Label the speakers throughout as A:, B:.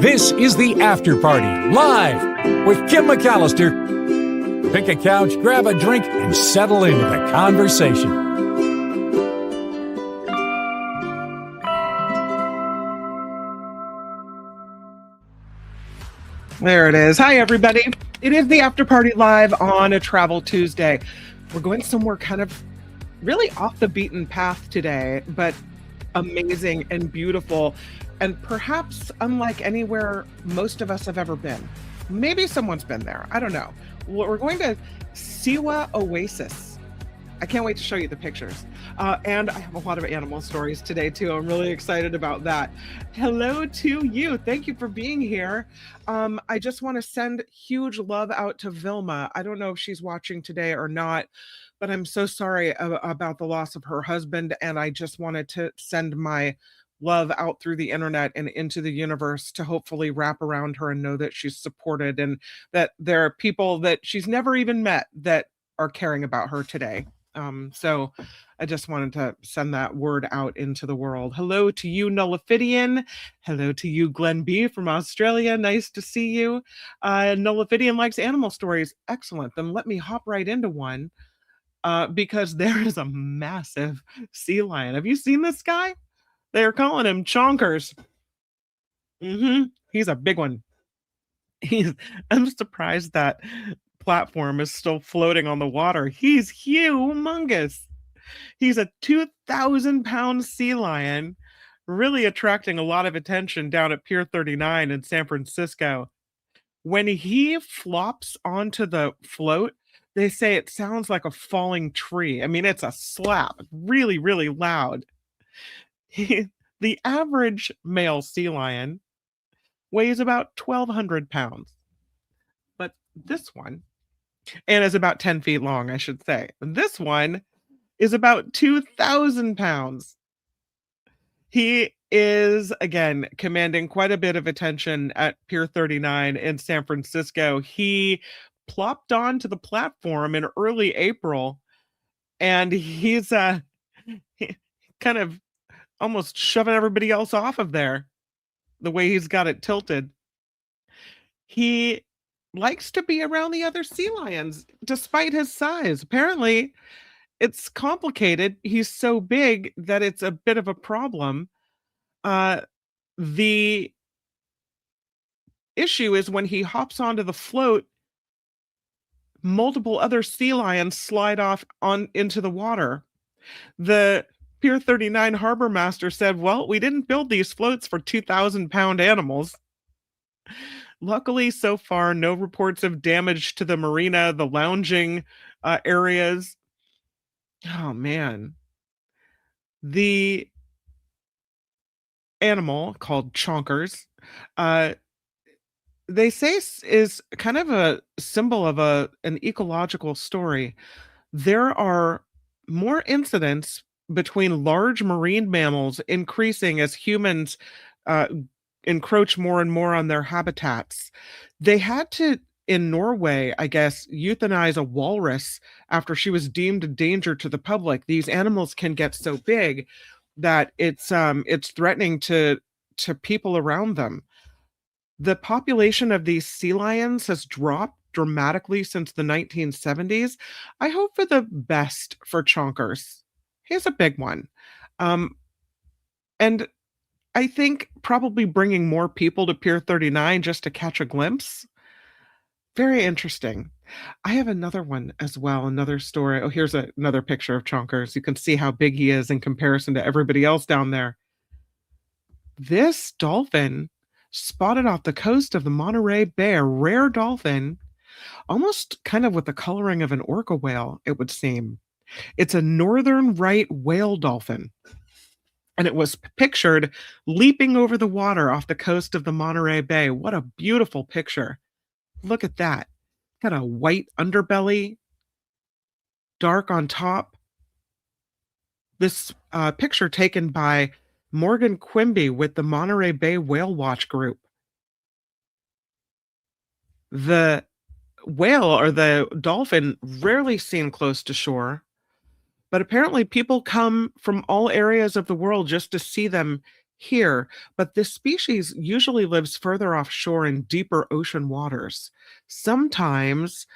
A: This is the After Party, live with Kim McAllister. Pick a couch, grab a drink, and settle into the conversation.
B: There it is. Hi, everybody. It is the After Party live on a Travel Tuesday. We're going somewhere kind of really off the beaten path today, but amazing and beautiful, and perhaps unlike anywhere most of us have ever been. Maybe someone's been there. I don't know. We're going to Siwa Oasis. I can't wait to show you the pictures. And I have a lot of animal stories today, too. I'm really excited about that. Hello to you. Thank you for being here. I just want to send huge love out to Vilma. I don't know if she's watching today or not, but I'm so sorry about the loss of her husband. And I just wanted to send my love out through the internet and into the universe to hopefully wrap around her and know that she's supported and that there are people that she's never even met that are caring about her today. So I just wanted to send that word out into the world. Hello to you, Nullifidian. Hello to you, Glenn B. from Australia. Nice to see you. Nullifidian likes animal stories. Excellent. Then let me hop right into one because there is a massive sea lion. Have you seen this guy? They're calling him Chonkers. He's a big one. I'm surprised that platform is still floating on the water. He's humongous. He's a 2,000-pound sea lion, really attracting a lot of attention down at Pier 39 in San Francisco. When he flops onto the float, they say it sounds like a falling tree. I mean, it's a slap, really, really loud. The average male sea lion weighs about 1,200 pounds. But this one, and is about 10 feet long, I should say. This one is about 2,000 pounds. He is, again, commanding quite a bit of attention at Pier 39 in San Francisco. He plopped onto the platform in early April, and he's kind of almost shoving everybody else off of there, the way he's got it tilted. He likes to be around the other sea lions, despite his size. Apparently, it's complicated. He's so big that it's a bit of a problem. The issue is when he hops onto the float, multiple other sea lions slide off into the water. The Pier 39 harbor master said, well, we didn't build these floats for 2,000-pound animals. Luckily, so far, no reports of damage to the marina, the lounging areas. Oh, man. The animal called Chonkers, they say is kind of a symbol of an ecological story. There are more incidents between large marine mammals increasing as humans encroach more and more on their habitats. They had to, in Norway, I guess, euthanize a walrus after she was deemed a danger to the public. These animals can get so big that it's threatening to people around them. The population of these sea lions has dropped dramatically since the 1970s. I hope for the best for Chonkers. He's a big one. And I think probably bringing more people to Pier 39 just to catch a glimpse. Very interesting. I have another one as well, another story. Oh, here's another picture of Chonkers. You can see how big he is in comparison to everybody else down there. This dolphin spotted off the coast of the Monterey Bay, a rare dolphin, almost kind of with the coloring of an orca whale, it would seem. It's a northern right whale dolphin. And it was pictured leaping over the water off the coast of the Monterey Bay. What a beautiful picture. Look at that. Got a white underbelly, dark on top. This picture taken by Morgan Quimby with the Monterey Bay Whale Watch Group. The whale or the dolphin rarely seen close to shore, but apparently people come from all areas of the world just to see them here, but this species usually lives further offshore in deeper ocean waters. Sometimes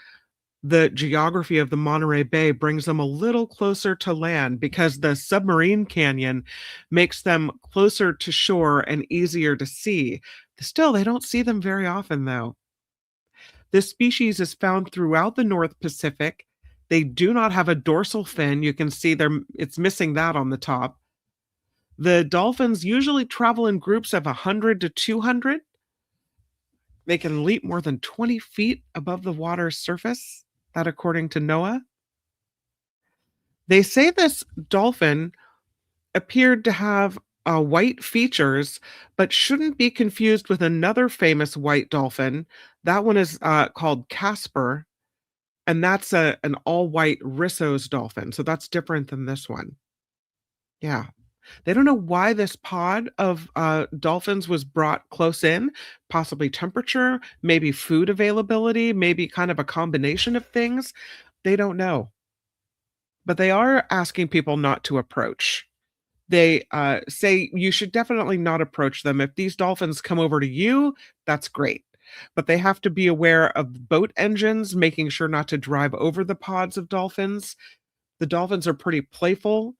B: the geography of the Monterey Bay brings them a little closer to land because the submarine canyon makes them closer to shore and easier to see. Still, they don't see them very often, though. This species is found throughout the North Pacific. They do not have a dorsal fin. You can see it's missing that on the top. The dolphins usually travel in groups of 100 to 200. They can leap more than 20 feet above the water's surface, that according to NOAA. They say this dolphin appeared to have white features, but shouldn't be confused with another famous white dolphin. That one is called Casper, and that's an all-white Risso's dolphin, so that's different than this one. Yeah. They don't know why this pod of dolphins was brought close in, possibly temperature, maybe food availability, maybe kind of a combination of things. They don't know. But they are asking people not to approach. They say you should definitely not approach them. If these dolphins come over to you, that's great. But they have to be aware of boat engines, making sure not to drive over the pods of dolphins. The dolphins are pretty playful,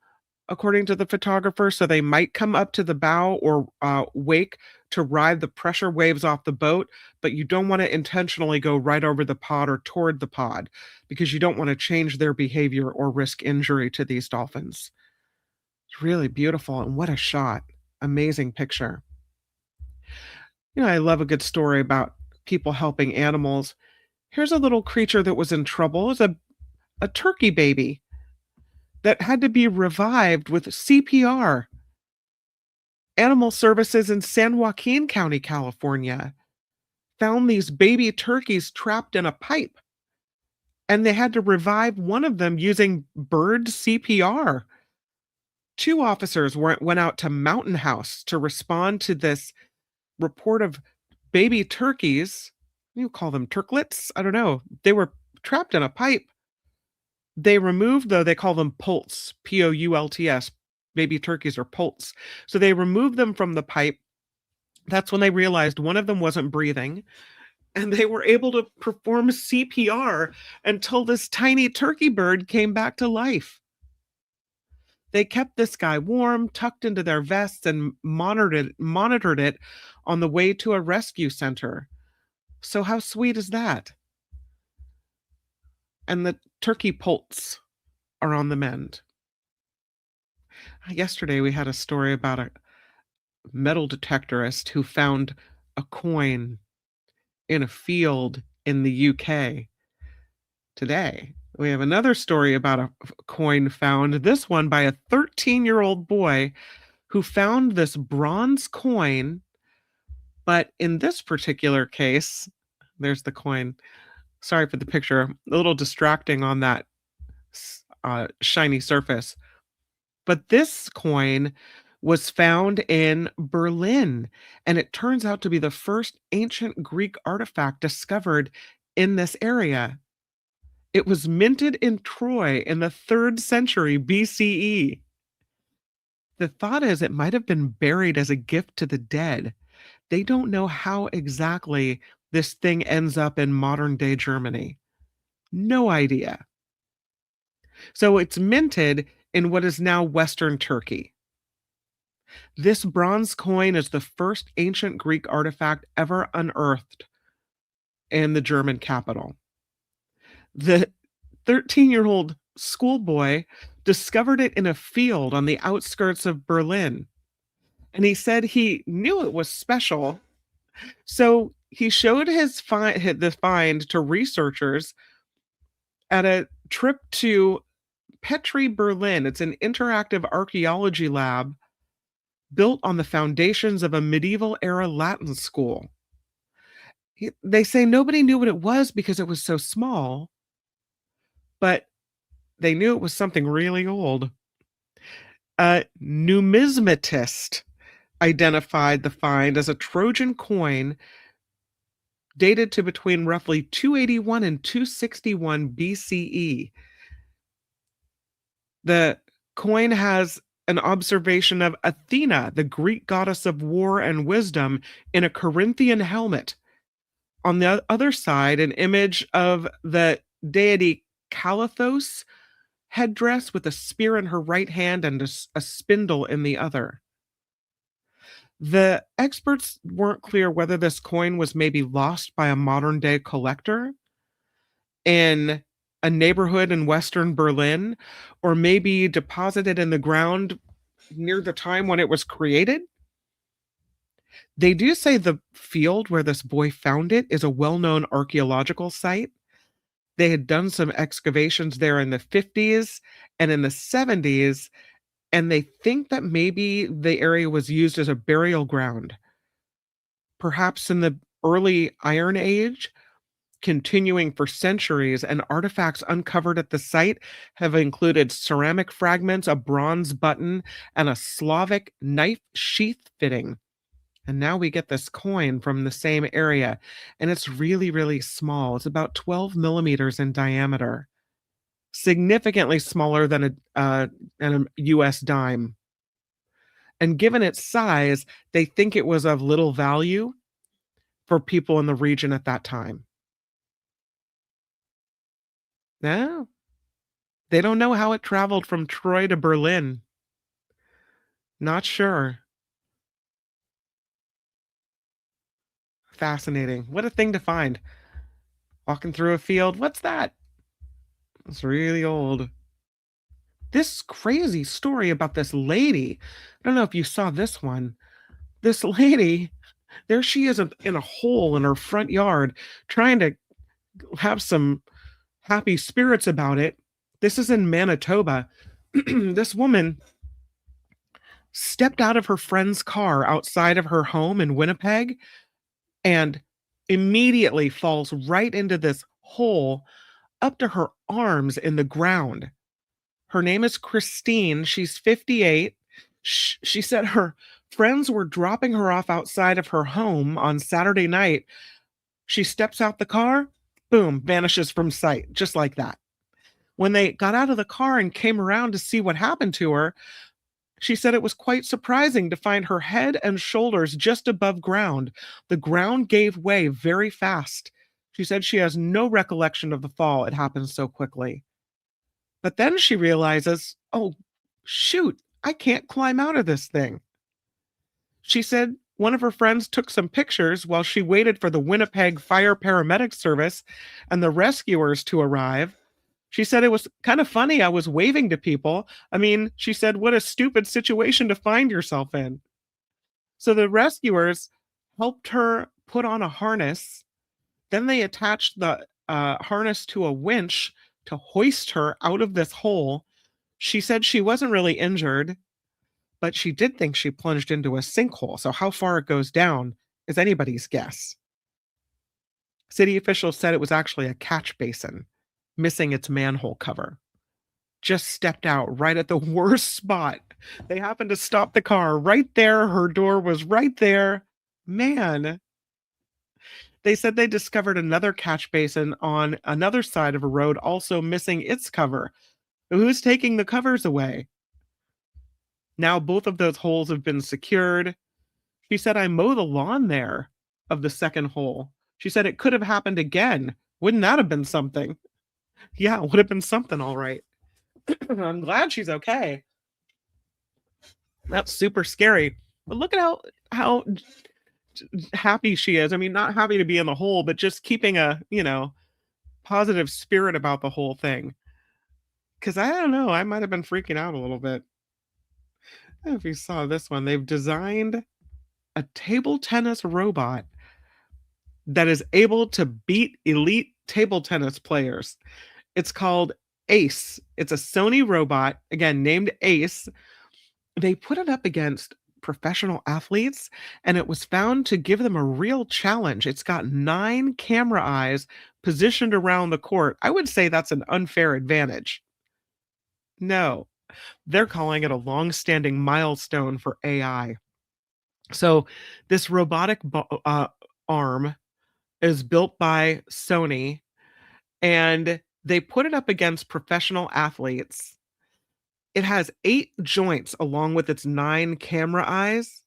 B: according to the photographer, so they might come up to the bow or wake to ride the pressure waves off the boat, but you don't want to intentionally go right over the pod or toward the pod because you don't want to change their behavior or risk injury to these dolphins. It's really beautiful, and what a shot. Amazing picture. I love a good story about people helping animals. Here's a little creature that was in trouble. It's a turkey baby that had to be revived with CPR. Animal Services in San Joaquin County, California, found these baby turkeys trapped in a pipe, and they had to revive one of them using bird CPR. Two officers went out to Mountain House to respond to this report of baby turkeys. You call them turklets? I don't know. They were trapped in a pipe. They removed, though, they call them poults, Poults. Baby turkeys are poults. So they removed them from the pipe. That's when they realized one of them wasn't breathing. And they were able to perform CPR until this tiny turkey bird came back to life. They kept this guy warm, tucked into their vests, and monitored it on the way to a rescue center. So how sweet is that? And the turkey poults are on the mend. Yesterday, we had a story about a metal detectorist who found a coin in a field in the UK. Today, we have another story about a coin found, this one by a 13-year-old boy who found this bronze coin. But in this particular case, there's the coin. Sorry for the picture, a little distracting on that shiny surface. But this coin was found in Berlin, and it turns out to be the first ancient Greek artifact discovered in this area. It was minted in Troy in the 3rd century BCE. The thought is it might have been buried as a gift to the dead. They don't know how exactly this thing ends up in modern-day Germany. No idea. So it's minted in what is now Western Turkey. This bronze coin is the first ancient Greek artifact ever unearthed in the German capital. The 13-year-old schoolboy discovered it in a field on the outskirts of Berlin. And he said he knew it was special. So he showed the find to researchers at a trip to Petri, Berlin. It's an interactive archaeology lab built on the foundations of a medieval era Latin school. They say nobody knew what it was because it was so small, but they knew it was something really old. A numismatist identified the find as a Trojan coin dated to between roughly 281 and 261 BCE. The coin has an observation of Athena, the Greek goddess of war and wisdom, in a Corinthian helmet. On the other side, an image of the deity Calathos headdress with a spear in her right hand and a spindle in the other. The experts weren't clear whether this coin was maybe lost by a modern day collector in a neighborhood in Western Berlin, or maybe deposited in the ground near the time when it was created. They do say the field where this boy found it is a well known archaeological site. They had done some excavations there in the 50s and in the 70s, and they think that maybe the area was used as a burial ground, perhaps in the early Iron Age, continuing for centuries. And artifacts uncovered at the site have included ceramic fragments, a bronze button, and a Slavic knife sheath fitting. And now we get this coin from the same area, and it's really, really small. It's about 12 millimeters in diameter, significantly smaller than a US dime. And given its size, they think it was of little value for people in the region at that time. No, they don't know how it traveled from Troy to Berlin. Not sure. Fascinating. What a thing to find. Walking through a field. What's that? It's really old. This crazy story about this lady. I don't know if you saw this one. This lady, there she is in a hole in her front yard, trying to have some happy spirits about it. This is in Manitoba. This woman stepped out of her friend's car outside of her home in Winnipeg and immediately falls right into this hole up to her arms in the ground. Her name is Christine. She's 58. She said her friends were dropping her off outside of her home on Saturday night. She steps out the car, boom, vanishes from sight, just like that. When they got out of the car and came around to see what happened to her, she said it was quite surprising to find her head and shoulders just above ground. The ground gave way very fast. She said she has no recollection of the fall. It happened so quickly. But then she realizes, oh, shoot, I can't climb out of this thing. She said one of her friends took some pictures while she waited for the Winnipeg Fire Paramedic Service and the rescuers to arrive. She said it was kind of funny. I was waving to people. I mean, she said, what a stupid situation to find yourself in. So the rescuers helped her put on a harness. Then they attached the harness to a winch to hoist her out of this hole. She said she wasn't really injured, but she did think she plunged into a sinkhole. So how far it goes down is anybody's guess. City officials said it was actually a catch basin, missing its manhole cover. Just stepped out right at the worst spot. They happened to stop the car right there. Her door was right there. Man. They said they discovered another catch basin on another side of a road, also missing its cover. Who's taking the covers away? Now both of those holes have been secured. She said, I mow the lawn there of the second hole. She said it could have happened again. Wouldn't that have been something? Yeah, it would have been something, all right. I'm glad she's okay. That's super scary. But look at how happy she is. I mean, not happy to be in the hole, but just keeping a, positive spirit about the whole thing. Because I don't know, I might have been freaking out a little bit. I don't know if you saw this one. They've designed a table tennis robot that is able to beat elite table tennis players. It's called Ace. It's a Sony robot, again, named Ace. They put it up against professional athletes, and it was found to give them a real challenge. It's got 9 camera eyes positioned around the court. I would say that's an unfair advantage. No, they're calling it a long-standing milestone for AI. So this robotic arm is built by Sony, and they put it up against professional athletes. It has 8 joints along with its 9 camera eyes.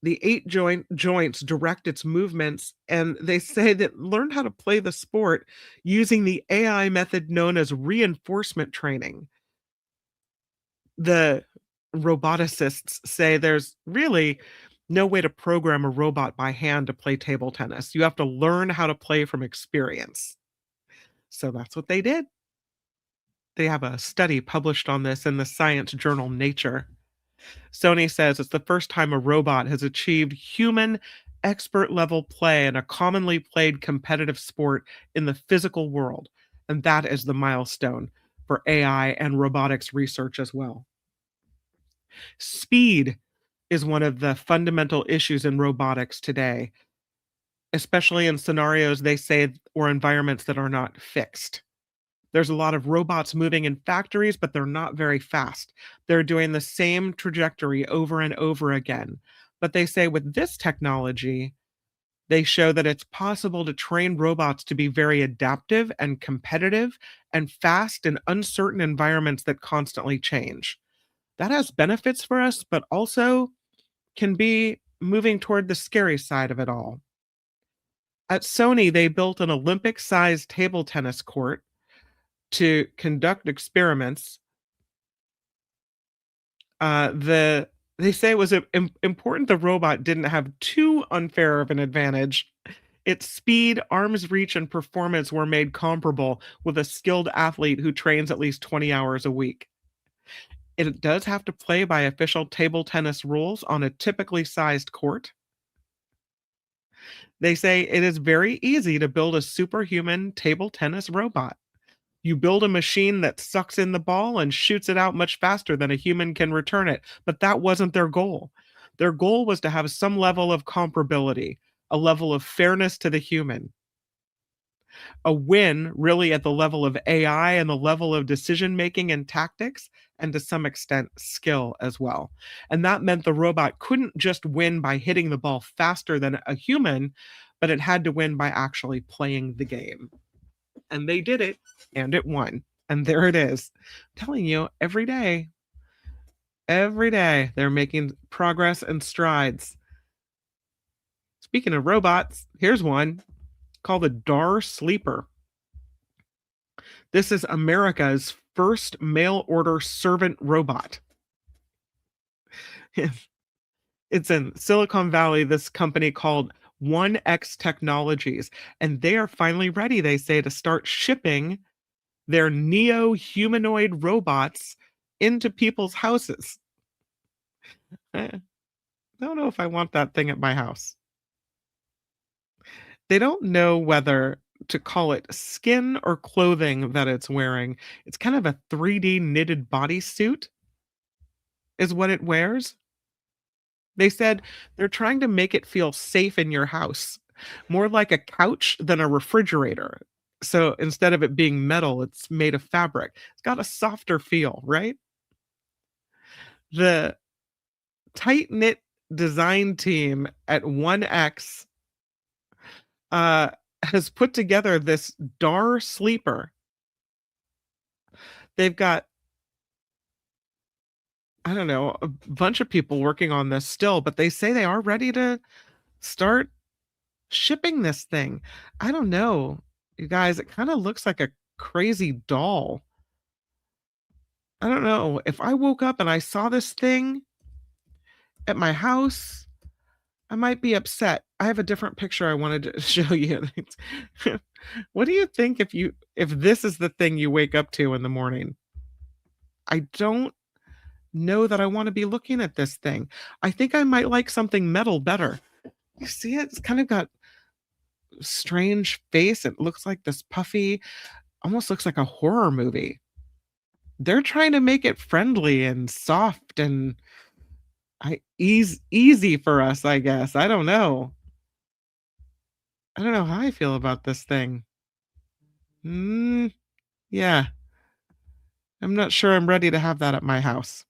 B: The 8 joints direct its movements, and they say that learn how to play the sport using the AI method known as reinforcement training. The roboticists say there's really no way to program a robot by hand to play table tennis. You have to learn how to play from experience. So that's what they did. They have a study published on this in the science journal Nature. Sony says it's the first time a robot has achieved human expert level play in a commonly played competitive sport in the physical world. And that is the milestone for AI and robotics research as well. Speed is one of the fundamental issues in robotics today, especially in scenarios they say or environments that are not fixed. There's a lot of robots moving in factories, but they're not very fast. They're doing the same trajectory over and over again. But they say with this technology, they show that it's possible to train robots to be very adaptive and competitive and fast in uncertain environments that constantly change. That has benefits for us, but also can be moving toward the scary side of it all. At Sony, they built an Olympic sized table tennis court to conduct experiments. They say it was important the robot didn't have too unfair of an advantage. Its speed, arm's reach, and performance were made comparable with a skilled athlete who trains at least 20 hours a week. It does have to play by official table tennis rules on a typically sized court. They say it is very easy to build a superhuman table tennis robot. You build a machine that sucks in the ball and shoots it out much faster than a human can return it. But that wasn't their goal. Their goal was to have some level of comparability, a level of fairness to the human. A win really at the level of AI and the level of decision making and tactics, and to some extent, skill as well. And that meant the robot couldn't just win by hitting the ball faster than a human, but it had to win by actually playing the game. And they did it, and it won. And there it is. I'm telling you, every day, they're making progress and strides. Speaking of robots, here's one called the Dar Sleeper. This is America's first mail order servant robot. It's in Silicon Valley, this company called 1X Technologies, and they are finally ready, they say, to start shipping their neo-humanoid robots into people's houses. I don't know if I want that thing at my house. They don't know whether to call it skin or clothing that it's wearing. It's kind of a 3D knitted bodysuit is what it wears. They said they're trying to make it feel safe in your house, more like a couch than a refrigerator. So instead of it being metal, it's made of fabric. It's got a softer feel, right? The tight knit design team at 1X has put together this Dar Sleeper. They've got, I don't know, a bunch of people working on this still, but they say they are ready to start shipping this thing. I don't know, you guys, it kind of looks like a crazy doll. I don't know. If I woke up and I saw this thing at my house, I might be upset. I have a different picture I wanted to show you. What do you think if this is the thing you wake up to in the morning? I don't know that I want to be looking at this thing. I think I might like something metal better. You see it? It's kind of got a strange face. It looks like this puffy, almost looks like a horror movie. They're trying to make it friendly and soft and easy for us, I guess. I don't know. I don't know how I feel about this thing. Yeah. I'm not sure I'm ready to have that at my house.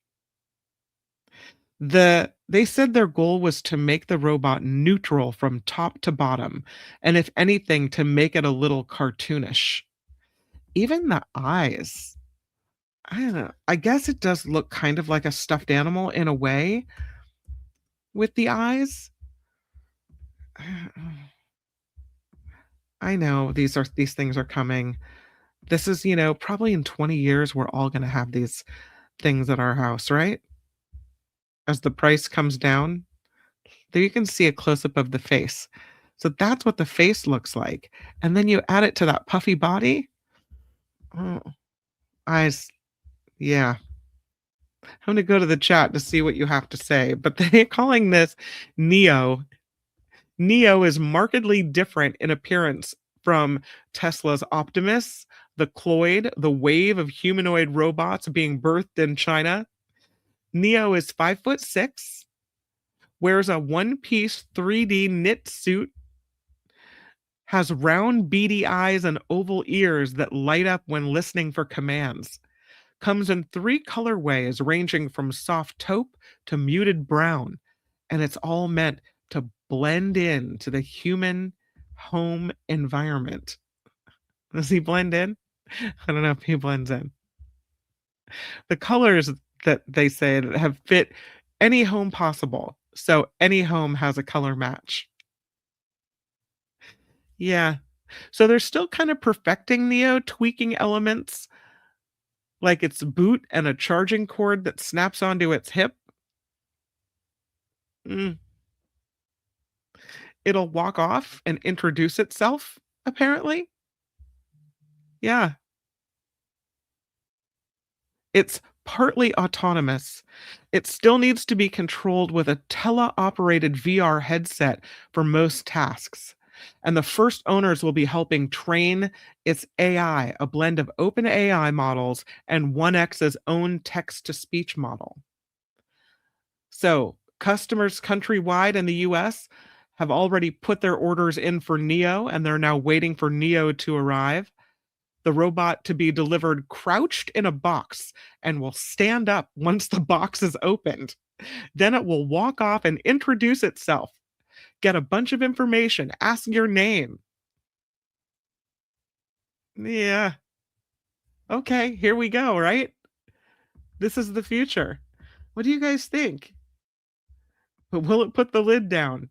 B: They said their goal was to make the robot neutral from top to bottom, and if anything, to make it a little cartoonish. Even the eyes. I don't know. I guess it does look kind of like a stuffed animal in a way with the eyes. I know these things are coming. This is, probably in 20 years we're all going to have these things at our house, right? As the price comes down, there you can see a close up of the face. So that's what the face looks like. And then you add it to that puffy body. Oh, eyes. Yeah. I'm going to go to the chat to see what you have to say. But they're calling this Neo. Neo is markedly different in appearance from Tesla's Optimus, the Cloyd, the wave of humanoid robots being birthed in China. Neo is 5'6", wears a one-piece 3D knit suit, has round beady eyes and oval ears that light up when listening for commands. Comes in 3 colorways ranging from soft taupe to muted brown, and it's all meant to blend in to the human home environment. Does he blend in? I don't know if he blends in. The colors that they say that have fit any home possible. So any home has a color match. Yeah. So they're still kind of perfecting Neo, tweaking elements like its boot and a charging cord that snaps onto its hip. Mm. It'll walk off and introduce itself, apparently. Yeah. It's partly autonomous. It still needs to be controlled with a teleoperated VR headset for most tasks. And the first owners will be helping train its AI, a blend of open AI models and 1X's own text to speech model. So, customers countrywide in the US have already put their orders in for Neo, and they're now waiting for Neo to arrive. The robot to be delivered crouched in a box and will stand up once the box is opened. Then it will walk off and introduce itself, get a bunch of information, ask your name. Yeah. Okay, here we go, right? This is the future. What do you guys think? But will it put the lid down?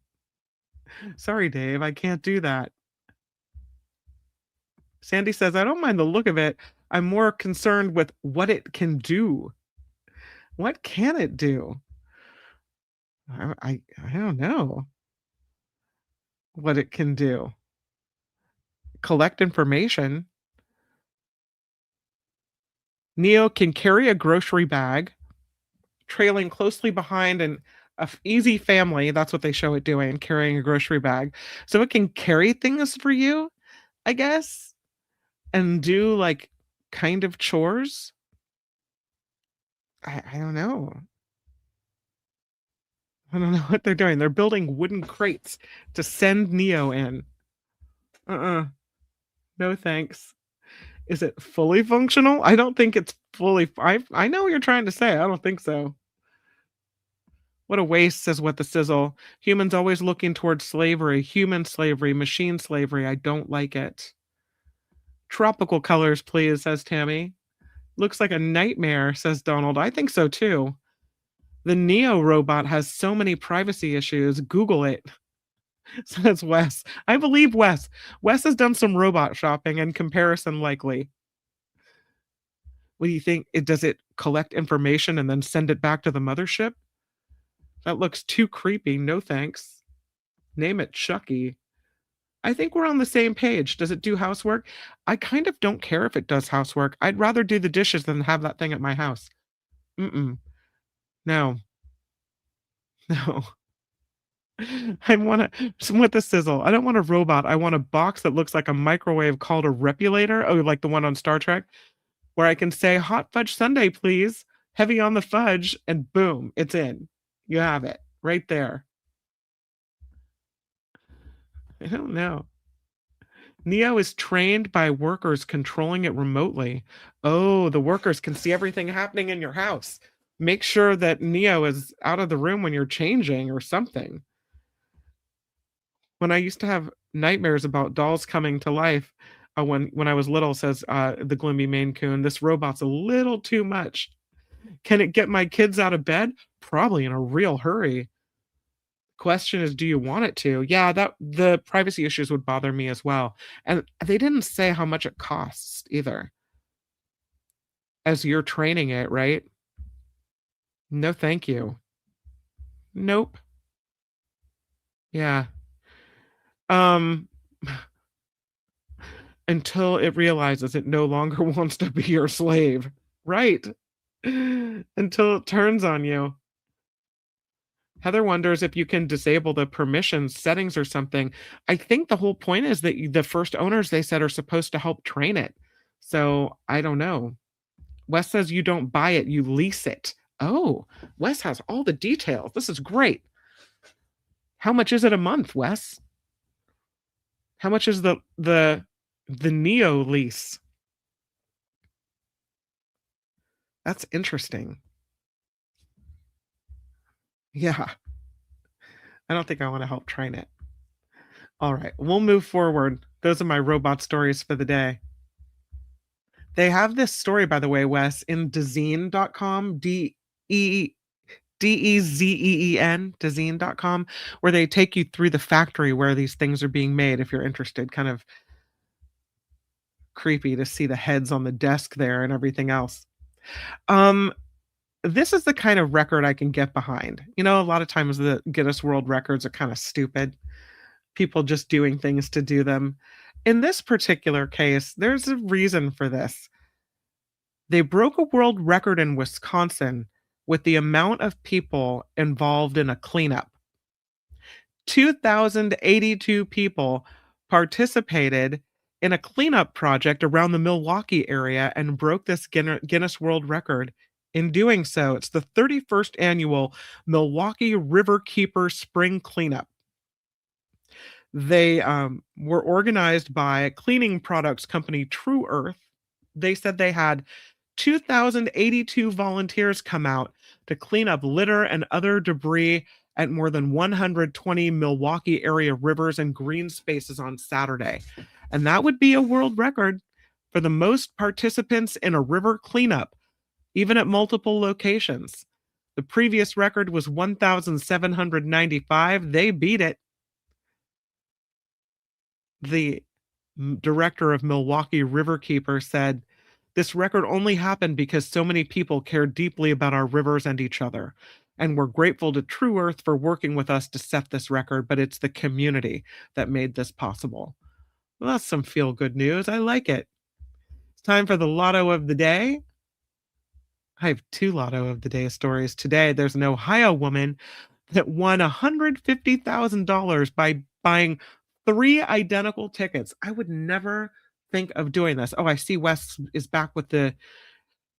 B: Sorry, Dave, I can't do that. Sandy says, I don't mind the look of it. I'm more concerned with what it can do. What can it do? I don't know what it can do. Collect information. Neo can carry a grocery bag, trailing closely behind an easy family. That's what they show it doing, carrying a grocery bag. So it can carry things for you, I guess, and do like kind of chores. I don't know. I don't know what they're doing. They're building wooden crates to send Neo in. No thanks. Is it fully functional? I don't think it's fully. I know what you're trying to say. I don't think so. What a waste, says What the Sizzle. Humans always looking towards slavery, human slavery, machine slavery. I don't like it. Tropical colors, please, says Tammy. Looks like a nightmare, says Donald. I think so too. The Neo robot has so many privacy issues. Google it, says Wes. I believe Wes. Wes has done some robot shopping and comparison likely. What do you think? Does it collect information and then send it back to the mothership? That looks too creepy. No thanks. Name it Chucky. I think we're on the same page. Does it do housework? I kind of don't care if it does housework. I'd rather do the dishes than have that thing at my house. Mm-mm. No. No. I want to, with the sizzle, I don't want a robot. I want a box that looks like a microwave called a repulator. Oh, like the one on Star Trek, where I can say hot fudge sundae, please. Heavy on the fudge, and boom, it's in. You have it right there. I don't know. Neo is trained by workers controlling it remotely. Oh, the workers can see everything happening in your house. Make sure that Neo is out of the room when you're changing or something. When I used to have nightmares about dolls coming to life, when I was little, says the gloomy Maine Coon, this robot's a little too much. Can it get my kids out of bed? Probably in a real hurry. Question is, do you want it to? Yeah, that the privacy issues would bother me as well. And they didn't say how much it costs either as you're training it, right? No, thank you. Nope. Yeah. Um, until it realizes it no longer wants to be your slave. Right. Until it turns on you. Heather wonders if you can disable the permissions settings or something. I think the whole point is that the first owners, they said, are supposed to help train it. So I don't know. Wes says you don't buy it, you lease it. Oh, Wes has all the details. This is great. How much is it a month, Wes? How much is the Neo lease? That's interesting. Yeah. I don't think I want to help train it. All right, we'll move forward. Those are my robot stories for the day. They have this story, by the way, Wes, in Dezeen.com, Dezeen, Dezeen.com, where they take you through the factory where these things are being made if you're interested. Kind of creepy to see the heads on the desk there and everything else. This is the kind of record I can get behind. You know, a lot of times the Guinness World Records are kind of stupid. People just doing things to do them. In this particular case, there's a reason for this. They broke a world record in Wisconsin with the amount of people involved in a cleanup. 2,082 people participated in a cleanup project around the Milwaukee area and broke this Guinness World Record. In doing so, it's the 31st annual Milwaukee Riverkeeper Spring Cleanup. They were organized by cleaning products company True Earth. They said they had 2,082 volunteers come out to clean up litter and other debris at more than 120 Milwaukee area rivers and green spaces on Saturday. And that would be a world record for the most participants in a river cleanup, even at multiple locations. The previous record was 1,795. They beat it. The director of Milwaukee Riverkeeper said, "This record only happened because so many people care deeply about our rivers and each other. And we're grateful to True Earth for working with us to set this record, but it's the community that made this possible." Well, that's some feel-good news. I like it. It's time for the Lotto of the Day. I have two Lotto of the Day stories. Today, there's an Ohio woman that won $150,000 by buying 3 identical tickets. I would never think of doing this. Oh, I see Wes is back with the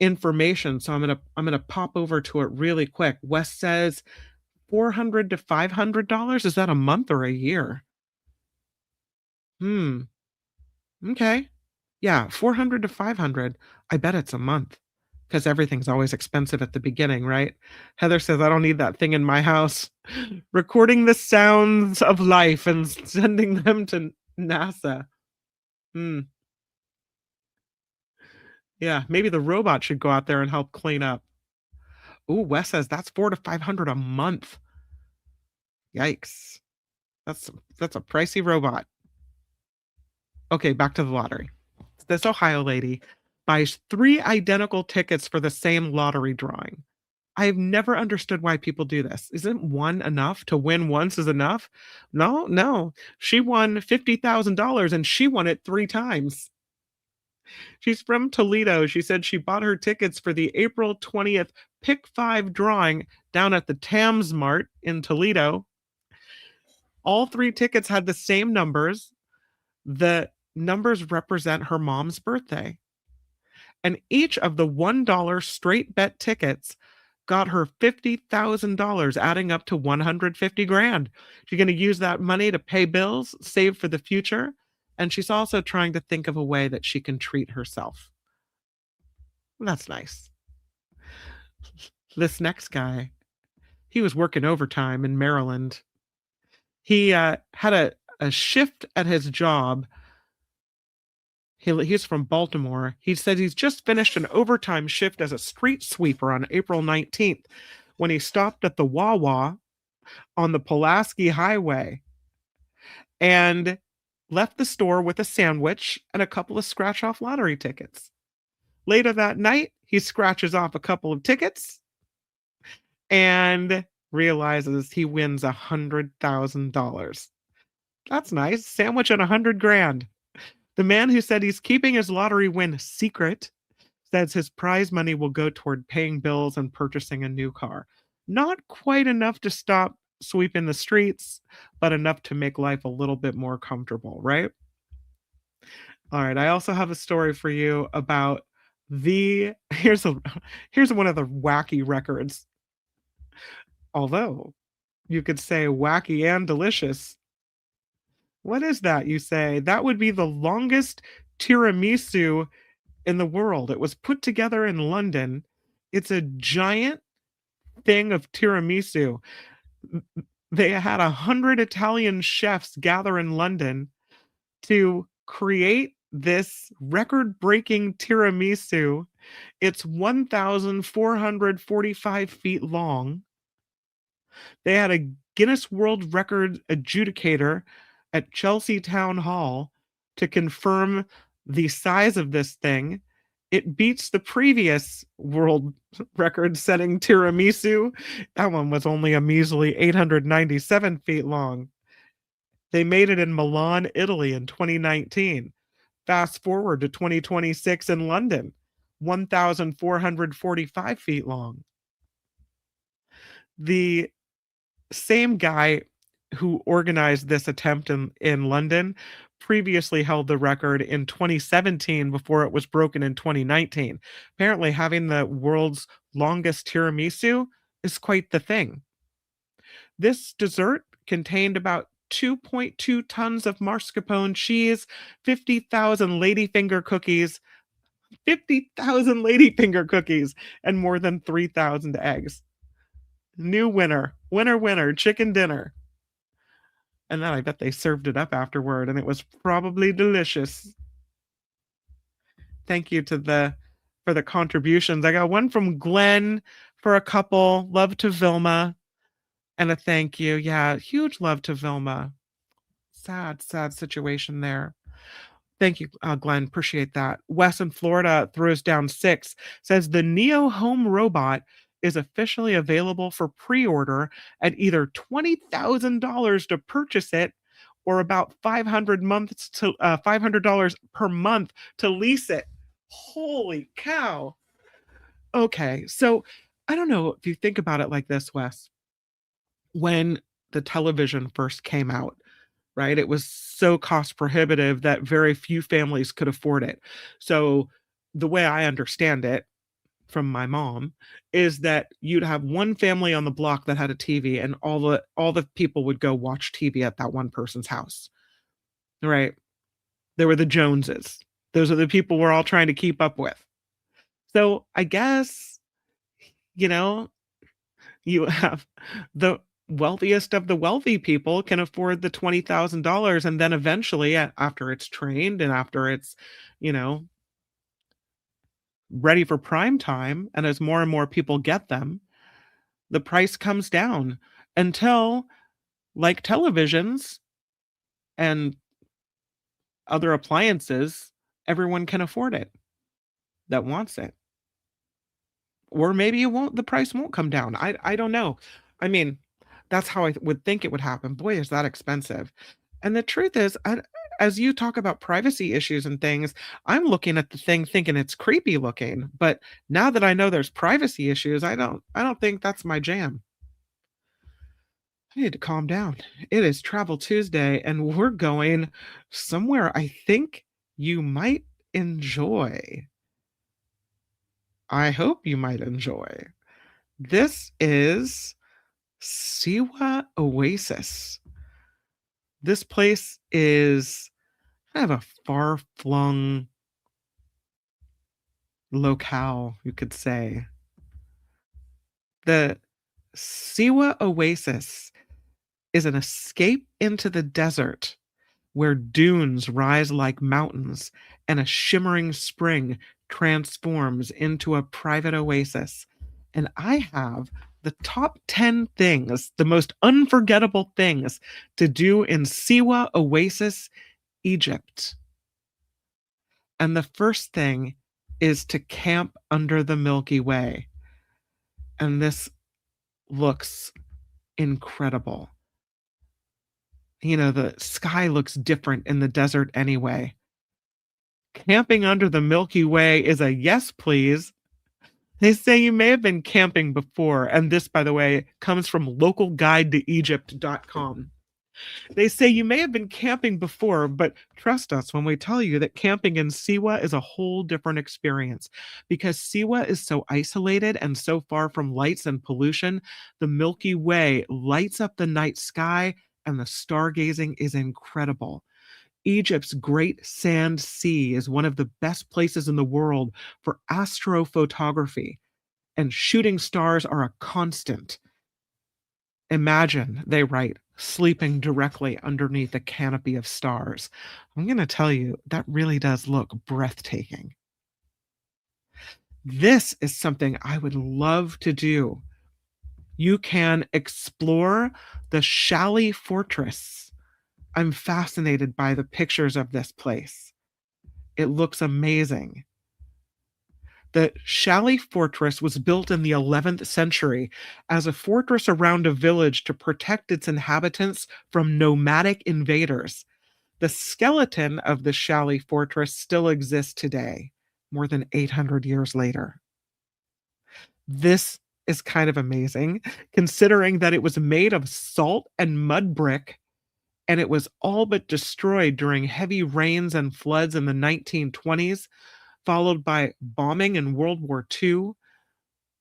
B: information, so I'm gonna pop over to it really quick. Wes says $400 to $500. Is that a month or a year? Okay. Yeah, 400 to 500. I bet it's a month because everything's always expensive at the beginning, right? Heather says, I don't need that thing in my house. Recording the sounds of life and sending them to NASA. Yeah, maybe the robot should go out there and help clean up. Ooh, Wes says that's 400 to 500 a month. Yikes. That's a pricey robot. Okay, back to the lottery. This Ohio lady buys 3 identical tickets for the same lottery drawing. I've never understood why people do this. Isn't one enough? To win once is enough? No. She won $50,000 and she won it 3 times. She's from Toledo. She said she bought her tickets for the April 20th Pick 5 drawing down at the Tams Mart in Toledo. All 3 tickets had the same numbers. The numbers represent her mom's birthday. And each of the $1 straight bet tickets got her $50,000, adding up to 150 grand. She's going to use that money to pay bills, save for the future, and she's also trying to think of a way that she can treat herself. That's nice. This next guy, he was working overtime in Maryland. He had a shift at his job He's from Baltimore. He said he's just finished an overtime shift as a street sweeper on April 19th when he stopped at the Wawa on the Pulaski Highway and left the store with a sandwich and a couple of scratch-off lottery tickets. Later that night, he scratches off a couple of tickets and realizes he wins $100,000. That's nice. Sandwich and $100,000. The man who said he's keeping his lottery win secret says his prize money will go toward paying bills and purchasing a new car. Not quite enough to stop sweeping the streets, but enough to make life a little bit more comfortable, right? All right, I also have a story for you about here's one of the wacky records. Although you could say wacky and delicious. What is that, you say? That would be the longest tiramisu in the world. It was put together in London. It's a giant thing of tiramisu. They had 100 Italian chefs gather in London to create this record-breaking tiramisu. It's 1,445 feet long. They had a Guinness World Record adjudicator at Chelsea Town Hall to confirm the size of this thing. It beats the previous world record-setting tiramisu. That one was only a measly 897 feet long. They made it in Milan, Italy in 2019. Fast forward to 2026 in London, 1,445 feet long. The same guy who organized this attempt in London previously held the record in 2017 before it was broken in 2019. Apparently, having the world's longest tiramisu is quite the thing. This dessert contained about 2.2 tons of mascarpone cheese, 50,000 ladyfinger cookies, 50,000 ladyfinger cookies, and more than 3,000 eggs. New winner, chicken dinner. And then I bet they served it up afterward, and it was probably delicious. Thank you for the contributions. I got one from Glenn for a couple. Love to Vilma. And a thank you. Yeah, huge love to Vilma. Sad situation there. Thank you, Glenn. Appreciate that. Wes in Florida throws down 6. Says the Neo Home robot is officially available for pre-order at either $20,000 to purchase it or about $500 per month to lease it. Holy cow. Okay, so I don't know if you think about it like this, Wes. When the television first came out, right? It was so cost prohibitive that very few families could afford it. So the way I understand it from my mom is that you'd have one family on the block that had a TV and all the people would go watch TV at that one person's house. Right? There were the Joneses. Those are the people we're all trying to keep up with. So I guess, you have the wealthiest of the wealthy people can afford the $20,000, and then eventually after it's trained and after it's ready for prime time, and as more and more people get them, the price comes down until, like televisions and other appliances, everyone can afford it that wants it. Or maybe the price won't come down. I don't know. I mean, that's how I would think it would happen. Boy, is that expensive. And the truth is, as you talk about privacy issues and things, I'm looking at the thing thinking it's creepy looking. But now that I know there's privacy issues, I don't think that's my jam. I need to calm down. It is Travel Tuesday, and we're going somewhere I think you might enjoy. I hope you might enjoy. This is Siwa Oasis. This place is kind of a far-flung locale, you could say. The Siwa Oasis is an escape into the desert where dunes rise like mountains and a shimmering spring transforms into a private oasis. And I have the top 10 things, the most unforgettable things to do in Siwa Oasis, Egypt. And the first thing is to camp under the Milky Way. And this looks incredible. The sky looks different in the desert anyway. Camping under the Milky Way is a yes, please. They say you may have been camping before, and this, by the way, comes from localguidetoegypt.com. They say you may have been camping before, but trust us when we tell you that camping in Siwa is a whole different experience. Because Siwa is so isolated and so far from lights and pollution, the Milky Way lights up the night sky and the stargazing is incredible. Egypt's Great Sand Sea is one of the best places in the world for astrophotography, and shooting stars are a constant. Imagine, they write, sleeping directly underneath a canopy of stars. I'm going to tell you, that really does look breathtaking. This is something I would love to do. You can explore the Shali Fortress. I'm fascinated by the pictures of this place. It looks amazing. The Shali Fortress was built in the 11th century as a fortress around a village to protect its inhabitants from nomadic invaders. The skeleton of the Shali Fortress still exists today, more than 800 years later. This is kind of amazing, considering that it was made of salt and mud brick, and it was all but destroyed during heavy rains and floods in the 1920s, followed by bombing in World War II.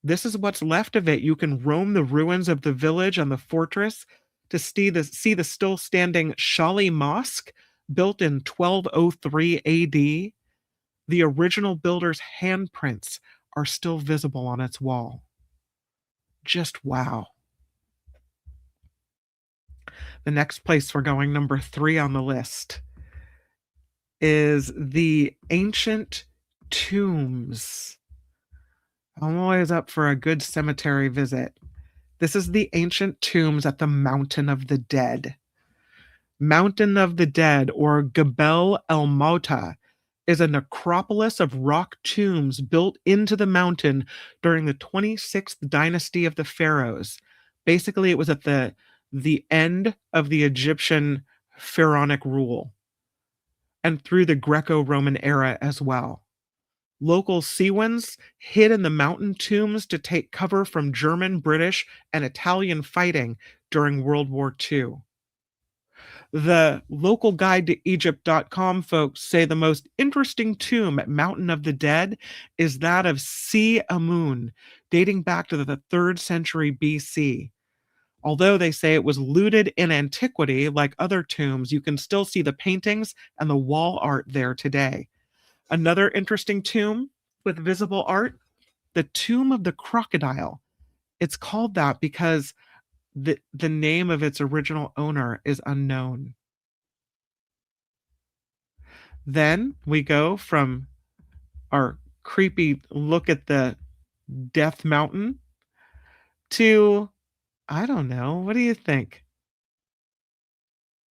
B: This is what's left of it. You can roam the ruins of the village and the fortress to see the still standing Shali Mosque, built in 1203 AD. The original builder's handprints are still visible on its wall. Just wow. The next place we're going, number 3 on the list, is the ancient tombs. I'm always up for a good cemetery visit. This is the ancient tombs at the Mountain of the Dead. Mountain of the Dead, or Gebel El Mauta, is a necropolis of rock tombs built into the mountain during the 26th dynasty of the pharaohs. Basically, it was at the end of the Egyptian pharaonic rule and through the Greco-Roman era as well. Local Siwans hid in the mountain tombs to take cover from German, British, and Italian fighting during World War II. The local guide to Egypt.com folks say the most interesting tomb at Mountain of the Dead is that of Si Amun, dating back to the 3rd century BC. Although they say it was looted in antiquity, like other tombs, you can still see the paintings and the wall art there today. Another interesting tomb with visible art, the Tomb of the Crocodile. It's called that because the name of its original owner is unknown. Then we go from our creepy look at the Death Mountain to, I don't know, what do you think?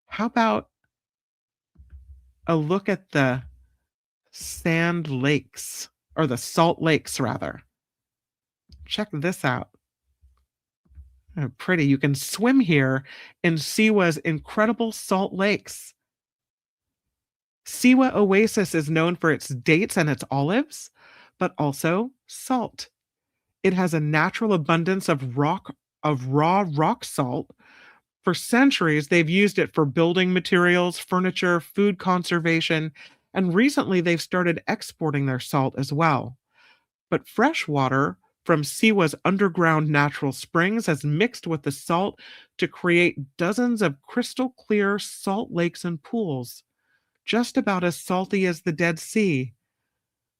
B: How about a look at the Sand Lakes, or the Salt Lakes, rather? Check this out. Oh, pretty. You can swim here in Siwa's incredible salt lakes. Siwa Oasis is known for its dates and its olives, but also salt. It has a natural abundance of raw rock salt. For centuries, they've used it for building materials, furniture, food conservation, and recently they've started exporting their salt as well. But fresh water from Siwa's underground natural springs has mixed with the salt to create dozens of crystal clear salt lakes and pools, just about as salty as the Dead Sea.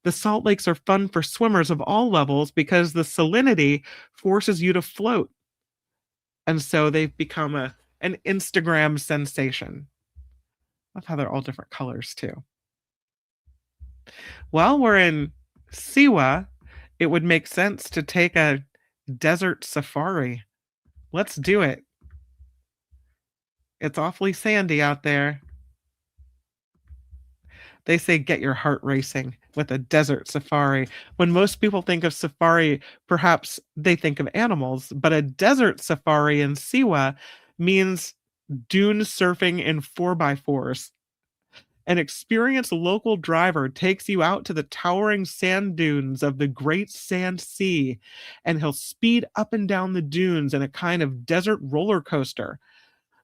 B: The salt lakes are fun for swimmers of all levels because the salinity forces you to float. And so they've become an Instagram sensation. love how they're all different colors too. While we're in Siwa, it would make sense to take a desert safari. Let's do it. It's awfully sandy out there. They say get your heart racing with a desert safari. When most people think of safari, perhaps they think of animals, but a desert safari in Siwa means dune surfing in 4x4s. An experienced local driver takes you out to the towering sand dunes of the Great Sand Sea, and he'll speed up and down the dunes in a kind of desert roller coaster.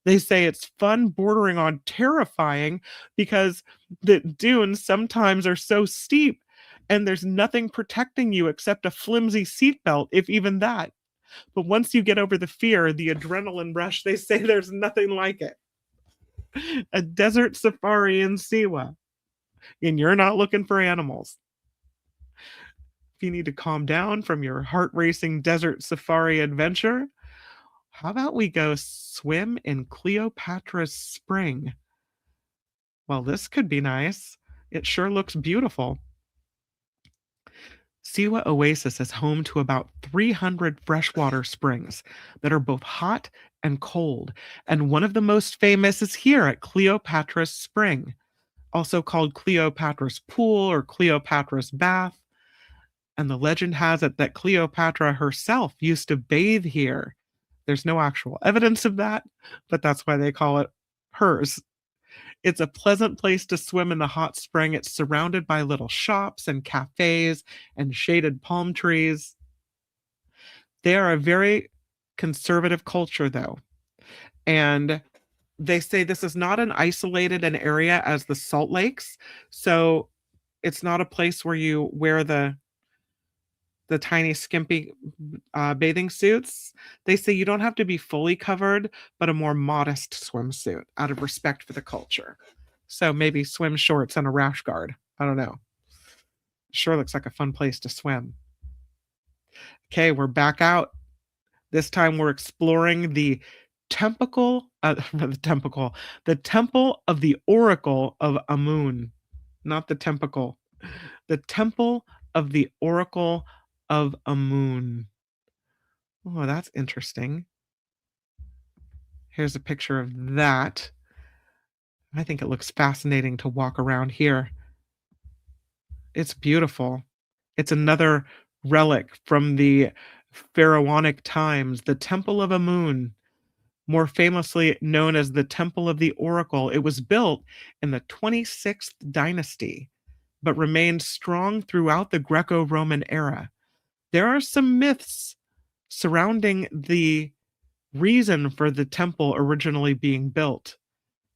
B: They say it's fun bordering on terrifying because the dunes sometimes are so steep and there's nothing protecting you except a flimsy seatbelt, if even that. But once you get over the fear, the adrenaline rush, they say there's nothing like it. A desert safari in Siwa, and you're not looking for animals. If you need to calm down from your heart racing desert safari adventure, how about we go swim in Cleopatra's Spring? Well, this could be nice. It sure looks beautiful. Siwa Oasis is home to about 300 freshwater springs that are both hot and cold, and one of the most famous is here at Cleopatra's Spring, also called Cleopatra's Pool or Cleopatra's Bath. And the legend has it that Cleopatra herself used to bathe here. There's no actual evidence of that, but that's why they call it hers. It's a pleasant place to swim in the hot spring. It's surrounded by little shops and cafes and shaded palm trees. They are a very conservative culture, though. And they say this is not an isolated an area as the Salt Lakes. So it's not a place where you wear the tiny skimpy bathing suits. They say you don't have to be fully covered, but a more modest swimsuit out of respect for the culture. So maybe swim shorts and a rash guard. I don't know. Sure looks like a fun place to swim. Okay, we're back out. This time we're exploring the temple of the Oracle of Amun. Not the temple. The Temple of the Oracle of Amun. Oh, that's interesting. Here's a picture of that. I think it looks fascinating to walk around here. It's beautiful. It's another relic from the pharaonic times, the Temple of Amun, more famously known as the Temple of the Oracle. It was built in the 26th dynasty, but remained strong throughout the Greco-Roman era. There are some myths surrounding the reason for the temple originally being built.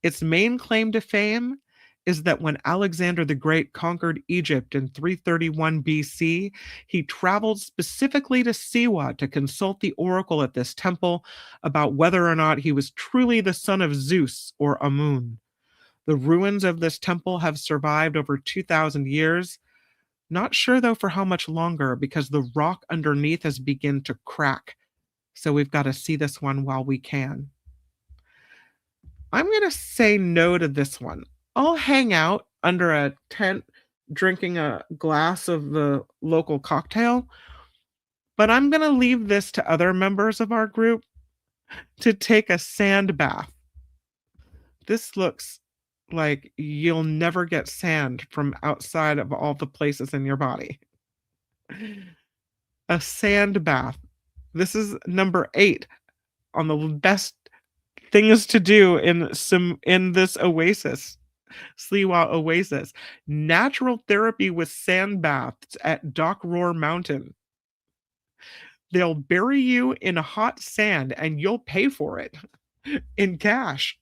B: Its main claim to fame is that when Alexander the Great conquered Egypt in 331 BC, he traveled specifically to Siwa to consult the oracle at this temple about whether or not he was truly the son of Zeus or Amun. The ruins of this temple have survived over 2,000 years. Not sure, though, for how much longer, because the rock underneath has begun to crack. So we've got to see this one while we can. I'm going to say no to this one. I'll hang out under a tent drinking a glass of the local cocktail, but I'm going to leave this to other members of our group to take a sand bath. This looks like you'll never get sand from outside of all the places in your body. A sand bath. This is number 8 on the best things to do in this oasis, Sliwa Oasis. Natural therapy with sand baths at Dock Roar Mountain. They'll bury you in hot sand and you'll pay for it in cash.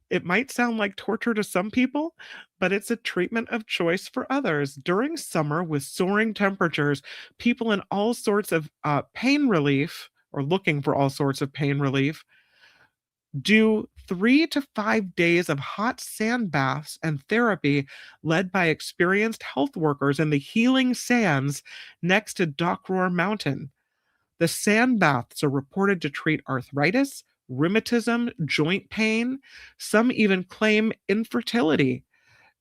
B: It might sound like torture to some people, but it's a treatment of choice for others. During summer, with soaring temperatures, people in all sorts of pain relief, or looking for all sorts of pain relief, do 3 to 5 days of hot sand baths and therapy led by experienced health workers in the healing sands next to Dock Roar Mountain. The sand baths are reported to treat arthritis, rheumatism, joint pain. Some even claim infertility.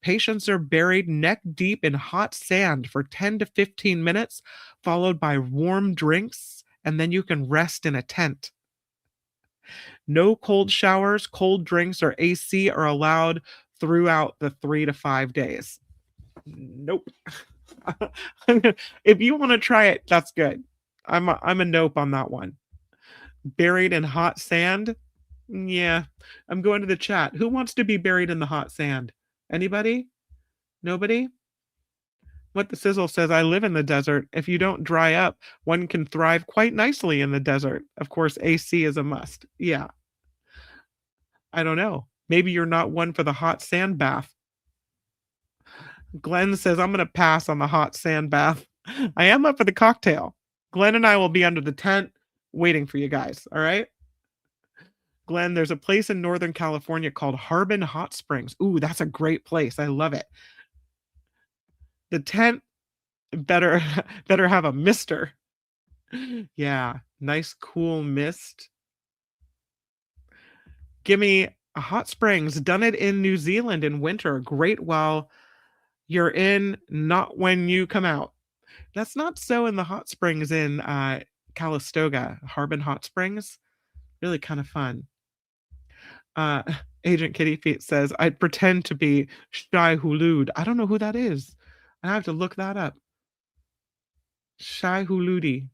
B: Patients are buried neck deep in hot sand for 10 to 15 minutes, followed by warm drinks, and then you can rest in a tent. No cold showers, cold drinks, or AC are allowed throughout the 3 to 5 days. Nope. If you want to try it, that's good. I'm a nope on that one. Buried in hot sand? Yeah. I'm going to the chat. Who wants to be buried in the hot sand? Anybody? Nobody? What the sizzle says, I live in the desert. If you don't dry up, one can thrive quite nicely in the desert. Of course, AC is a must. Yeah. I don't know. Maybe you're not one for the hot sand bath. Glenn says, I'm going to pass on the hot sand bath. I am up for the cocktail. Glenn and I will be under the tent waiting for you guys. All right. Glenn, there's a place in Northern California called Harbin Hot Springs. Ooh, that's a great place. I love it. The tent better have a mister. Yeah, nice cool mist. Give me a hot springs. Done it in New Zealand in winter. Great while you're in, not when you come out. That's not so in the hot springs in Calistoga, Harbin Hot Springs. Really kind of fun. Agent Kitty Feet says, I'd pretend to be Shai Hulud. I don't know who that is. I have to look that up. Shai Hulud.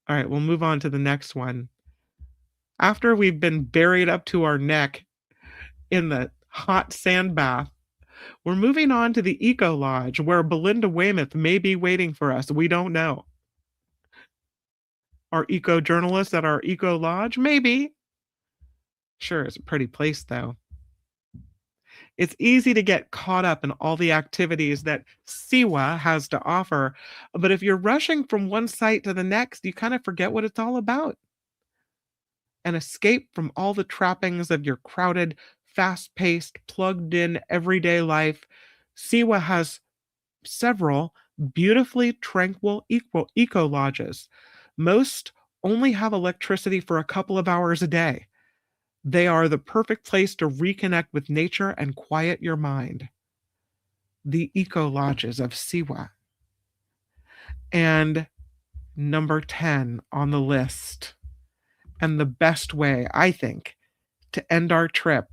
B: All right, we'll move on to the next one. After we've been buried up to our neck in the hot sand bath, we're moving on to the Eco Lodge, where Belinda Weymouth may be waiting for us. We don't know. Our eco journalists at our Eco Lodge? Maybe. Sure, it's a pretty place, though. It's easy to get caught up in all the activities that Siwa has to offer, but if you're rushing from one site to the next, you kind of forget what it's all about. An escape from all the trappings of your crowded, fast-paced, plugged-in everyday life, Siwa has several beautifully tranquil eco lodges. Most only have electricity for a couple of hours a day. They are the perfect place to reconnect with nature and quiet your mind. The eco lodges of Siwa. And number 10 on the list, and the best way, I think, to end our trip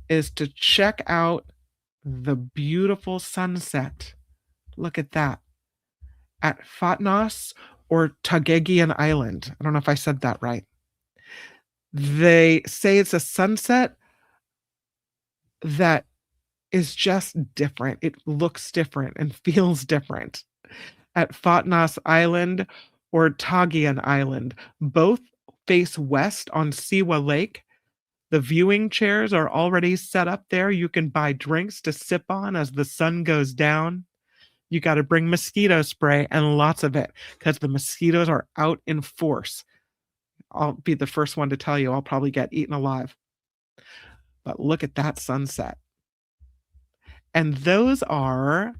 B: is to check out the beautiful sunset. Look at that. At Fatnos or Tagegian Island. I don't know if I said that right. They say it's a sunset that is just different. It looks different and feels different. At Fatnos Island or Tagian Island, both face west on Siwa Lake. The viewing chairs are already set up there. You can buy drinks to sip on as the sun goes down. You got to bring mosquito spray and lots of it because the mosquitoes are out in force. I'll be the first one to tell you I'll probably get eaten alive. But look at that sunset. And those are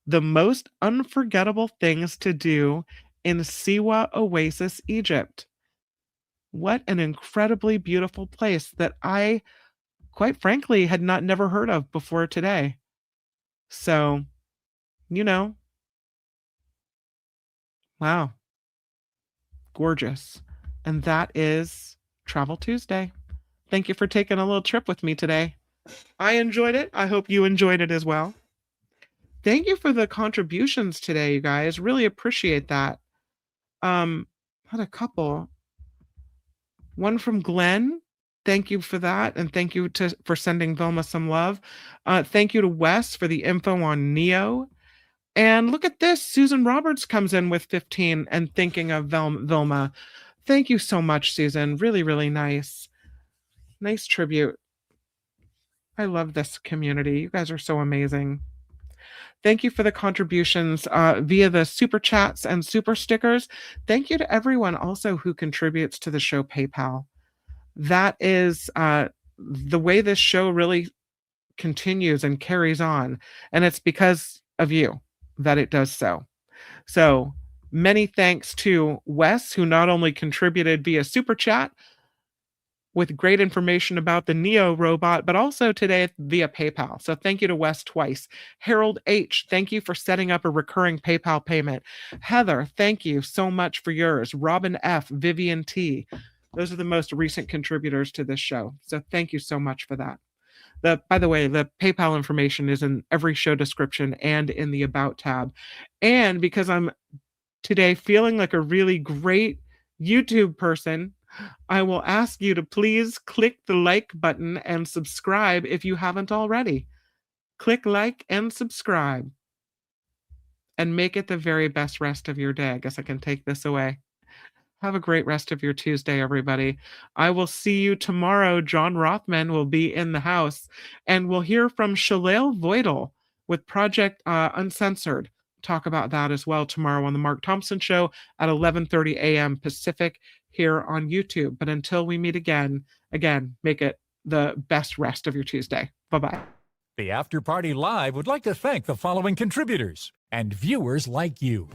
B: the most unforgettable things to do in Siwa Oasis, Egypt. What an incredibly beautiful place that I, quite frankly, had never heard of before today. So, wow. Gorgeous. And that is Travel Tuesday. Thank you for taking a little trip with me today. I enjoyed it. I hope you enjoyed it as well. Thank you for the contributions today, you guys. Really appreciate that. Had a couple. One from Glenn. Thank you for that. And thank you for sending Vilma some love. Thank you to Wes for the info on Neo. And look at this. Susan Roberts comes in with 15 and thinking of Vilma. Thank you so much, Susan. Really, really nice. Nice tribute. I love this community. You guys are so amazing. Thank you for the contributions via the super chats and super stickers. Thank you to everyone also who contributes to the show PayPal. That is the way this show really continues and carries on. And it's because of you that it does so. So Many thanks to Wes, who not only contributed via Super Chat with great information about the Neo robot, but also today via PayPal. So thank you to Wes twice. Harold H., thank you for setting up a recurring PayPal payment. Heather, thank you so much for yours. Robin F., Vivian T. Those are the most recent contributors to this show. So thank you so much for that. By the way, the PayPal information is in every show description and in the About tab. And because I'm today feeling like a really great YouTube person, I will ask you to please click the like button and subscribe if you haven't already. Click like and subscribe. And make it the very best rest of your day. I guess I can take this away. Have a great rest of your Tuesday, everybody. I will see you tomorrow. John Rothman will be in the house, and we'll hear from Shalale Voidal with Project Uncensored. Talk about that as well tomorrow on the Mark Thompson Show at 11:30 a.m. Pacific here on YouTube. But until we meet again, make it the best rest of your Tuesday. Bye-bye.
A: The After Party Live would like to thank the following contributors and viewers like you.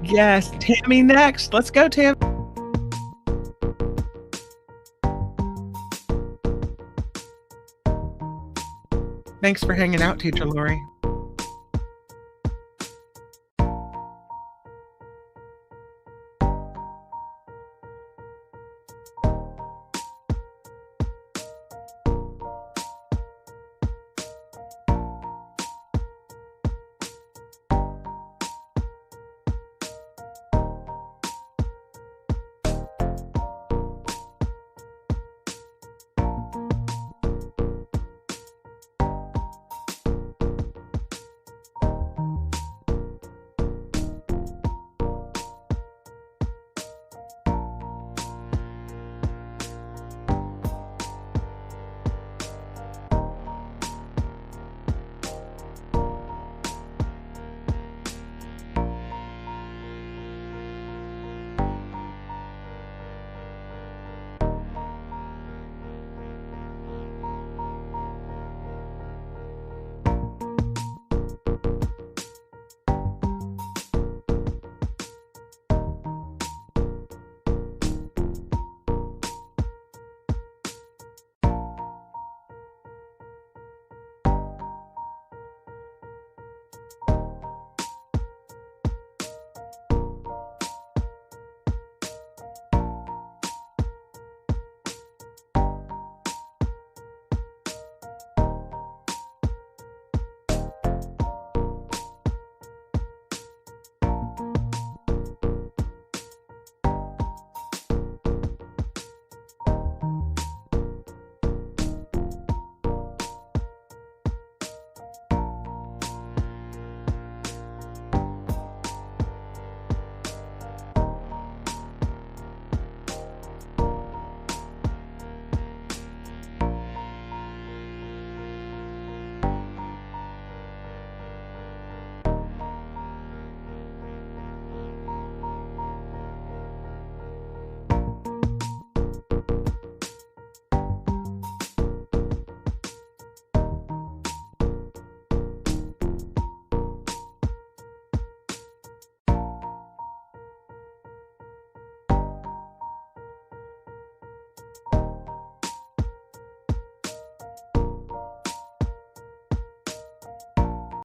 B: Yes, Tammy next. Let's go, Tammy. Thanks for hanging out, Teacher Lori.